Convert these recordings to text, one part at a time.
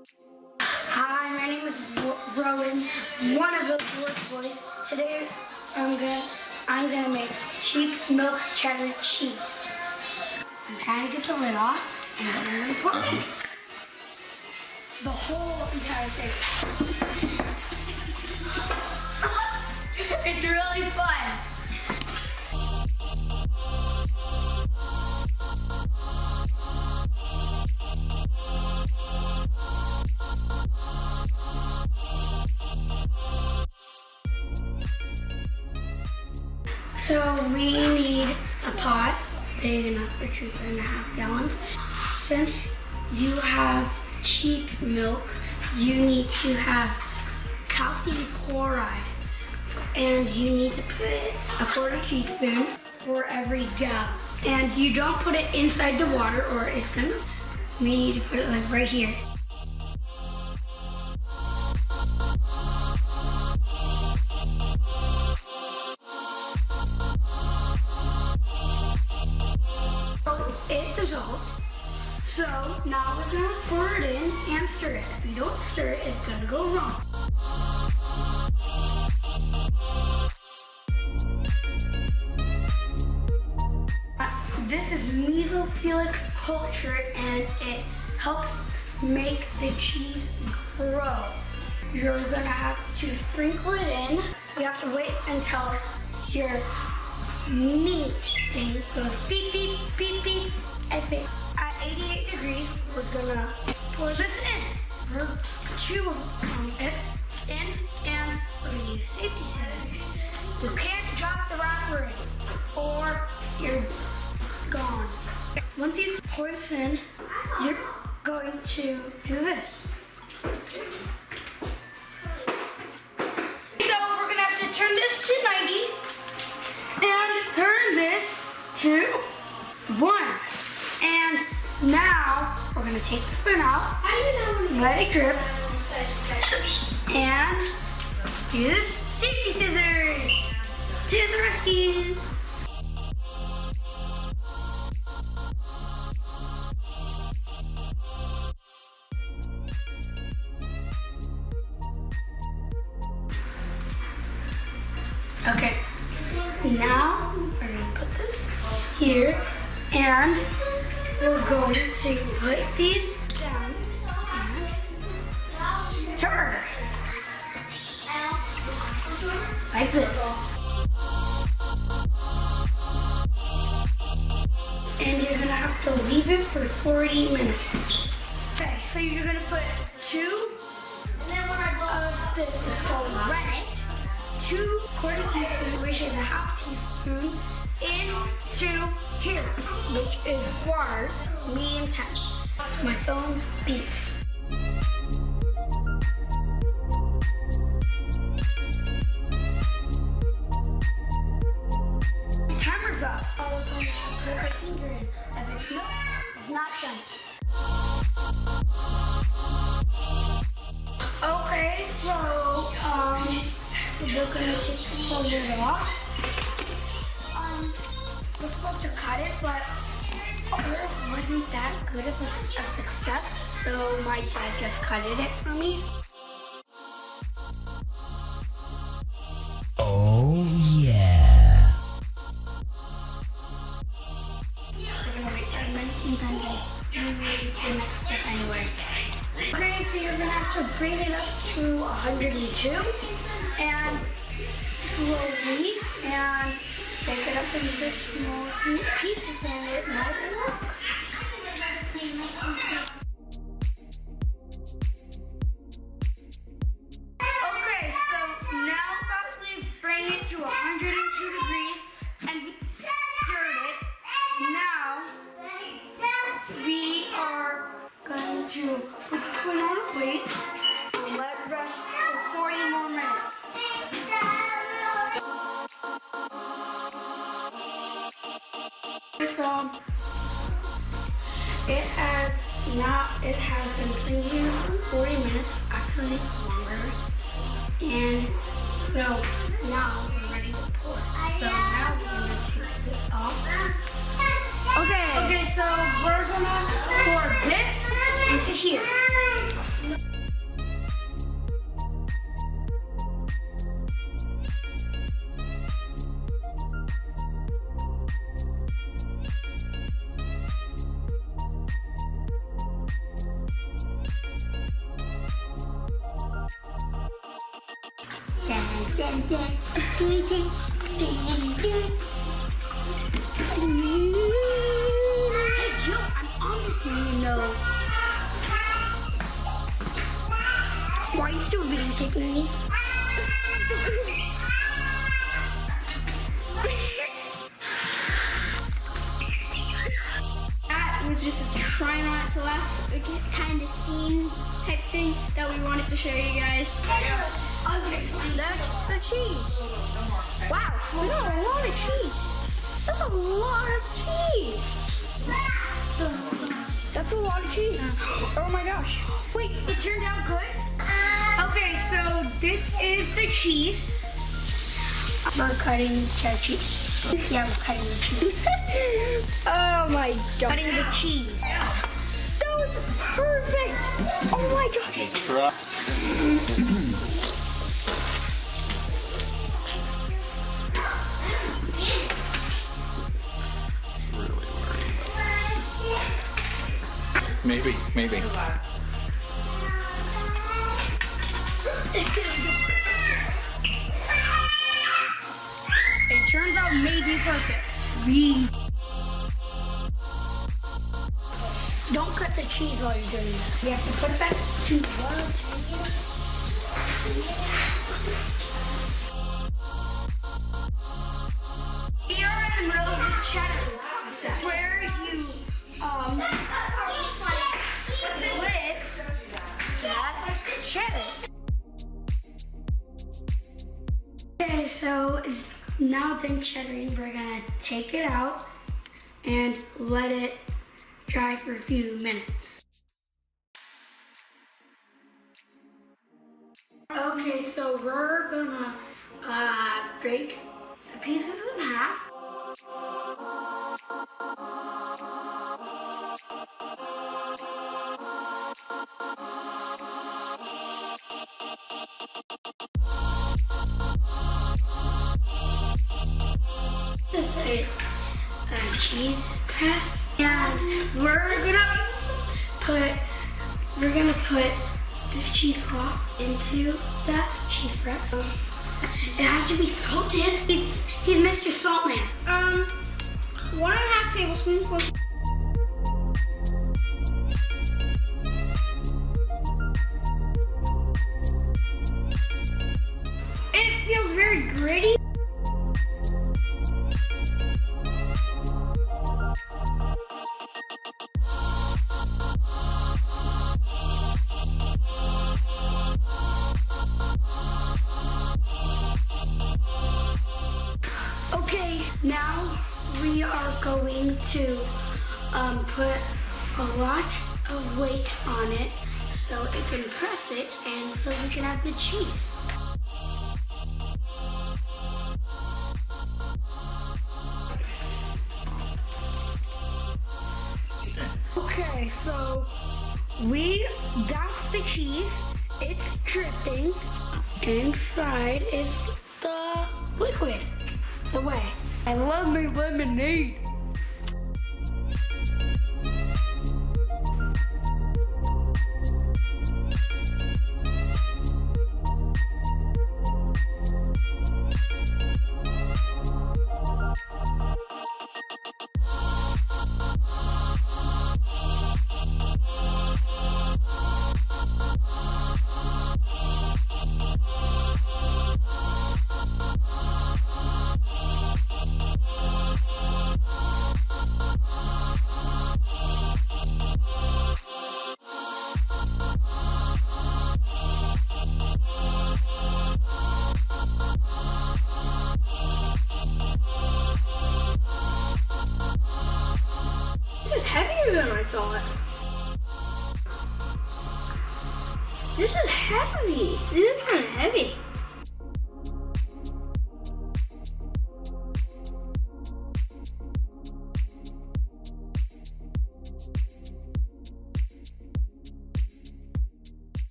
Hi, my name is Rowan, one of those work boys. Today I'm gonna make cheap milk cheddar cheese. I'm trying to get the lid off, and then I'm gonna put the whole entire thing. It's really fun. So we need a pot big enough for 2.5 gallons. Since you have cheap milk, you need to have calcium chloride, and you need to put a 1/4 teaspoon for every gallon. And you don't put it inside the water or it's gonna, we need to put it like right here. It dissolved. So now we're gonna pour it in and stir it. If you don't stir it, it's gonna go wrong. This is mesophilic culture and it helps make the cheese grow. You're gonna have to sprinkle it in. You have to wait until your meat thing goes beep, beep, beep, beep. At 88 degrees, we're gonna pour this in. We're chew it in, and we're gonna use safety settings. You can't drop the wrapper in, or you're gone. Once you pour this in, you're going to do this. So we're gonna have to turn this to 90 and turn this to 1. And now we're gonna take the spoon out, let it drip, and use safety scissors to the rescue. Okay, now we're gonna put this here, and we're going to put these down and turn like this. And you're gonna have to leave it for 40 minutes. Okay, so you're gonna put 2 of this, it's called rennet, 2/4 teaspoon, which is a 1/2 teaspoon, into here, which is water, medium temp. My phone beeps. Timer's up. I'm going to put my finger in. If it's not done. Okay, so we're gonna take the lid off. We're supposed to cut it, but ours wasn't that good of a success, so my dad just cutted it for me. Oh yeah. We're gonna wait 5 minutes and then do the next step anyway. Okay, so you're gonna have to bring it up to 102 and slowly and take it up into small pieces and it might work. Okay, so now that we bring it to 102 degrees and we stirred it, now we are going to put the spoon on a plate and let it rest for 40 more minutes. So it has been sitting here for 40 minutes, actually longer. And so now we're ready to pour. So now we're gonna take this off. Okay, so we're gonna pour this into here. Hey, Joe, I'm on this one, you know. Why are you still videotaping me? That was just a try not to laugh kind of scene type thing that we wanted to show you guys. That's the cheese. Wow, we got a lot of cheese. That's a lot of cheese. That's a lot of cheese. Oh my gosh. Wait, it turned out good? Okay, so this is the cheese. We're cutting cheddar cheese. Yeah, we're cutting the cheese. Oh my god. Cutting the cheese. That was perfect. Oh my gosh. Maybe. It turns out maybe perfect. Don't cut the cheese while you're doing this. You have to put it back to We are in the middle of the cheddar process, where you split that cheddar. Okay, so it's now done cheddaring. We're gonna take it out and let it dry for a few minutes. Okay, so we're gonna break the pieces in half. This is a cheese press, and we're gonna put this cheesecloth into that cheese press. It has to be salted. He's Mr. Saltman. 1.5 tablespoons. It feels very gritty. Okay, now we are going to put a lot of weight on it so it can press it and so we can have good cheese. Okay, so that's the cheese. It's dripping, and fried is the liquid. The way. I love my lemonade. This is heavier than I thought. This is heavy. This is kind of heavy.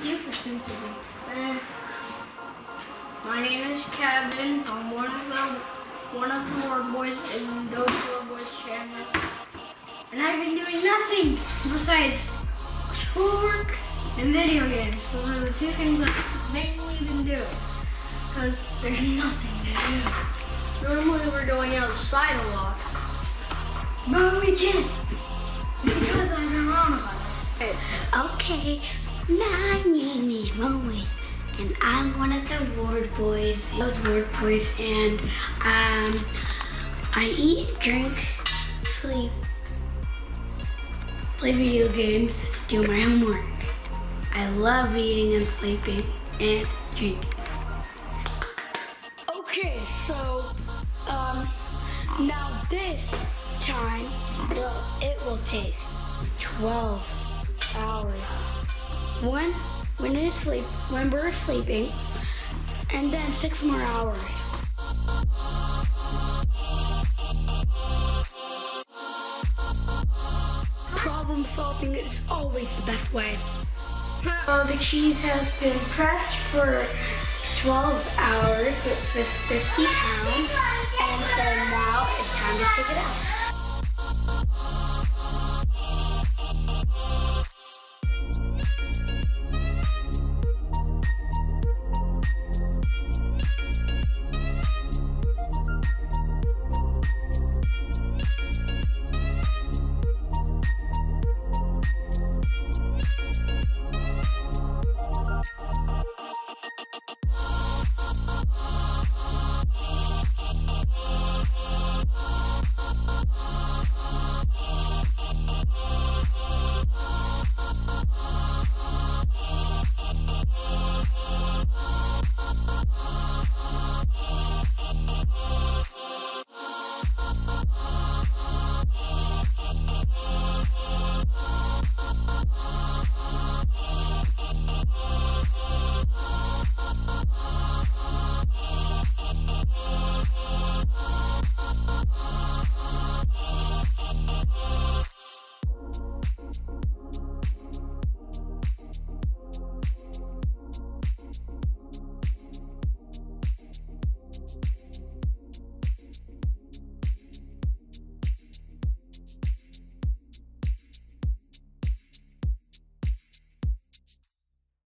You for sensible. My name is Kevin. I'm one of the Lord Boys in those Lord Boys channel. And I've been doing nothing besides schoolwork and video games. Those are the two things that maybe we can do it. Because there's nothing to do. Normally we're going outside a lot. But we can't. Because of coronavirus. Okay, my name is Rowan, and I'm one of the ward boys. And I eat, drink, sleep, play video games, do my homework. I love eating and sleeping and drinking. Okay, so now this time, well, it will take 12 hours. When we're sleeping, and then 6 more hours. Problem solving is always the best way. The cheese has been pressed for 12 hours with 50 pounds.